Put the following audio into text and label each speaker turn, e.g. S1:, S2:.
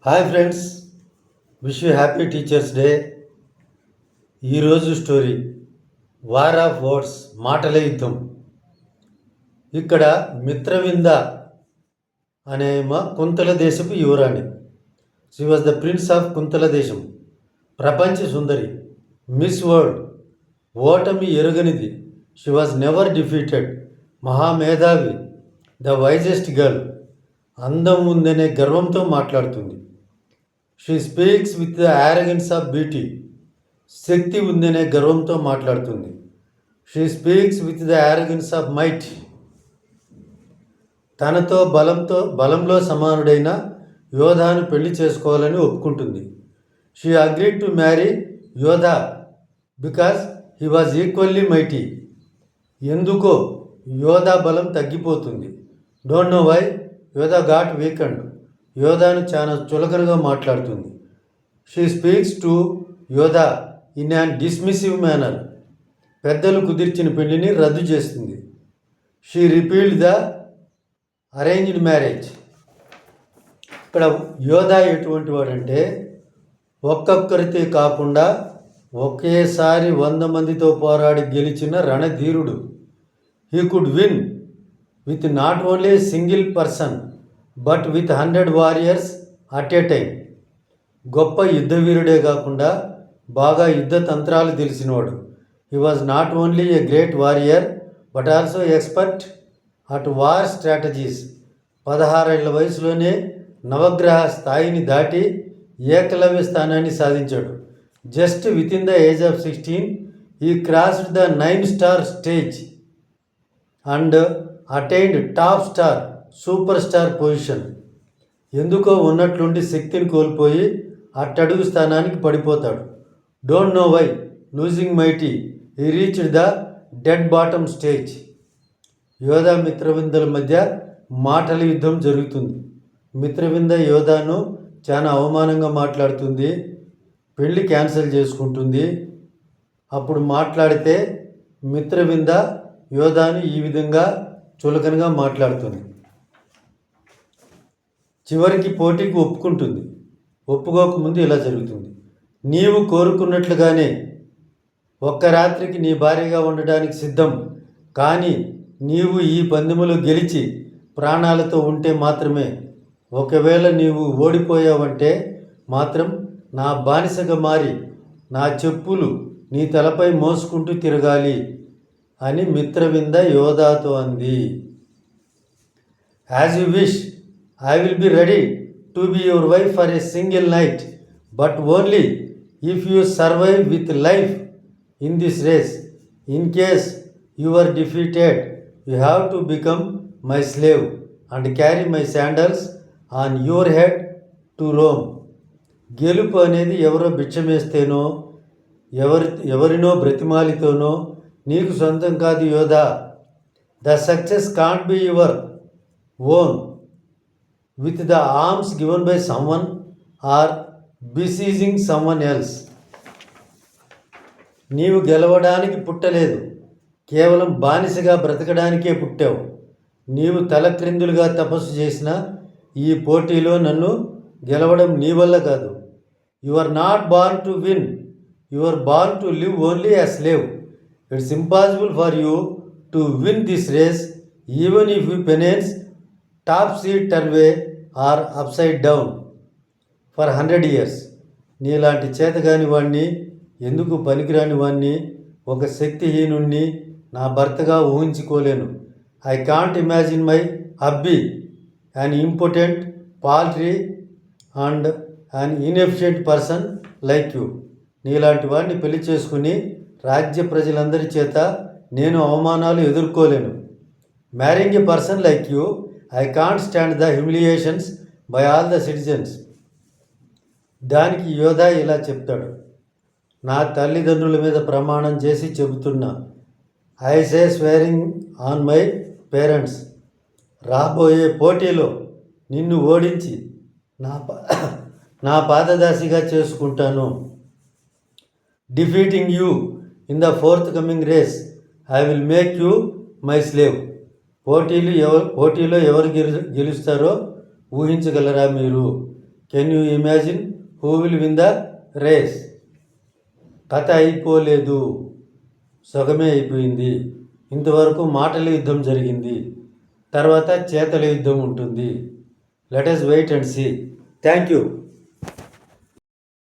S1: Hi friends, wish you happy teachers day. ఈరోజు story war of words, మాటల యుద్ధం. ఇక్కడ మిత్రవింద అనే కుంతల దేశపు యువరాణి. She was the prince of Kuntala దేశం, ప్రపంచ సుందరి, మిస్ వరల్డ్, ఓటమి ఎరుగనిది. షీ వాజ్ నెవర్ డిఫీటెడ్, మహామేధావి, ద వైజెస్ట్ గర్ల్. అందం ఉందనే గర్వంతో మాట్లాడుతుంది. She speaks with the arrogance of beauty, శక్తి ఉందనే గర్వంతో మాట్లాడుతుంది. She speaks with the arrogance of might, తనతో బలంలో సమానుడైన యోధాను పెళ్లి చేసుకోవాలని ఒప్పుకుంటుంది. షీ అగ్రీడ్ టు మ్యారీ యోధా because he was equally mighty. ఎందుకో యోధా బలం తగ్గిపోతుంది. డోంట్ నో వై యోధా గాట్ వీకెండ్. యోధాను చాలా చులకనగా మాట్లాడుతుంది. షీ స్పీక్స్ టు యోధా ఇన్ యాన్ డిస్మిసివ్ మేనర్, పెద్దలు కుదిర్చిన పెళ్లిని రద్దు చేస్తుంది. She repealed the arranged marriage. ఇక్కడ యోధా ఎటువంటి వాడంటే ఒక్కొక్కరితో కాకుండా ఒకేసారి 100 మందితో పోరాడి గెలిచిన రణధీరుడు. He could win with not only single person but with 100 warriors at a time. గొప్ప యుద్ధవీరుడే కాకుండా బాగా యుద్ధ తంత్రాలు తెలిసినవాడు. He was not only a great warrior but also expert at war strategies. 16 ఏళ్ల వయసులోనే నవగ్రహ స్థాయిని దాటి ఏకలవ్య స్థానాన్ని సాధించాడు. Just with in the age of 16 he crossed the 9-star stage and attained top star super star position. ఎందుకో ఉన్నట్లుండి శక్తిని కోల్పోయి అట్టడుగు స్థానానికి పడిపోతాడు. Don't know why losing mighty he reached the dead bottom stage. యోధా మిత్రవిందల మధ్య మాటల యుద్ధం జరుగుతుంది. మిత్రవింద యోధాను చాలా అవమానంగా మాట్లాడుతుంది. పెళ్ళి క్యాన్సిల్ చేసుకుంటుంది. అప్పుడు మాట్లాడితే మిత్రవింద యోధాను ఈ విధంగా చులకనగా మాట్లాడుతుంది. చివరికి పోటీకి ఒప్పుకుంటుంది. ఒప్పుకోకముందు ఇలా జరుగుతుంది. నీవు కోరుకున్నట్లుగానే ఒక్క రాత్రికి నీ భార్యగా ఉండడానికి సిద్ధం, కానీ నీవు ఈ పందెములో గెలిచి ప్రాణాలతో ఉంటే మాత్రమే. ఒకవేళ నీవు ఓడిపోయావంటే మాత్రం నా బానిసగా మారి నా చెప్పులు నీ తలపై మోసుకుంటూ తిరగాలి అని మిత్రవింద యోధాతో అంది. As you wish, I will be ready to be your wife for a single night, but only if you survive with life in this race. In case you are defeated, you have to become my slave and carry my sandals on your head to Rome. గెలుపు అనేది ఎవరో భిక్షమేస్తేనో ఎవరినో బ్రతిమాలితోనో నీకు సొంతం కాదు యోధా. The success can't be your own with the arms given by someone or besieging someone else. నీవు గెలవడానికి పుట్టలేదు, కేవలం బానిసగా బ్రతకడానికే పుట్టావు. నీవు తలక్రిందులుగా తపస్సు చేసిన ఈ పోటీలో నన్ను గెలవడం నీ వల్ల కాదు. You are not born to win, you are born to live only as slave. It's impossible for you to win this race even if you penance top seed turvy or upside down for 100 years. నీలాంటి చేతగాని వాణ్ణి, ఎందుకు పనికిరాని వాణ్ణి, ఒక శక్తిహీనుణ్ణి నా భర్తగా ఊహించుకోలేను. I can't imagine my hubby an important paltry and an inefficient person like you. నీలాంటి వాడిని పెళ్లి చేసుకుని రాజ్య ప్రజలందరి చేత నేను అవమానాలు ఎదుర్కోలేను. Marrying a person like you, I can't stand the humiliations by all the citizens. దానికి యోధా ఇలా చెప్తాడు. నా తల్లిదండ్రుల మీద ప్రమాణం చేసి చెబుతున్నా, I say swearing on my parents, రాబోయే పోటీలో నిన్ను ఓడించి నా పాదదాసిగా చేసుకుంటాను. Defeating you in the forthcoming race I will make you my slave. పోటీలో ఎవరు గెలుస్తారో ఊహించగలరా మీరు? Can you imagine who will win the race? కథ అయిపోలేదు, సగమే అయిపోయింది. ఇంతవరకు మాటల యుద్ధం జరిగింది, తర్వాత చేతల యుద్ధం ఉంటుంది. Let us wait and see. Thank you.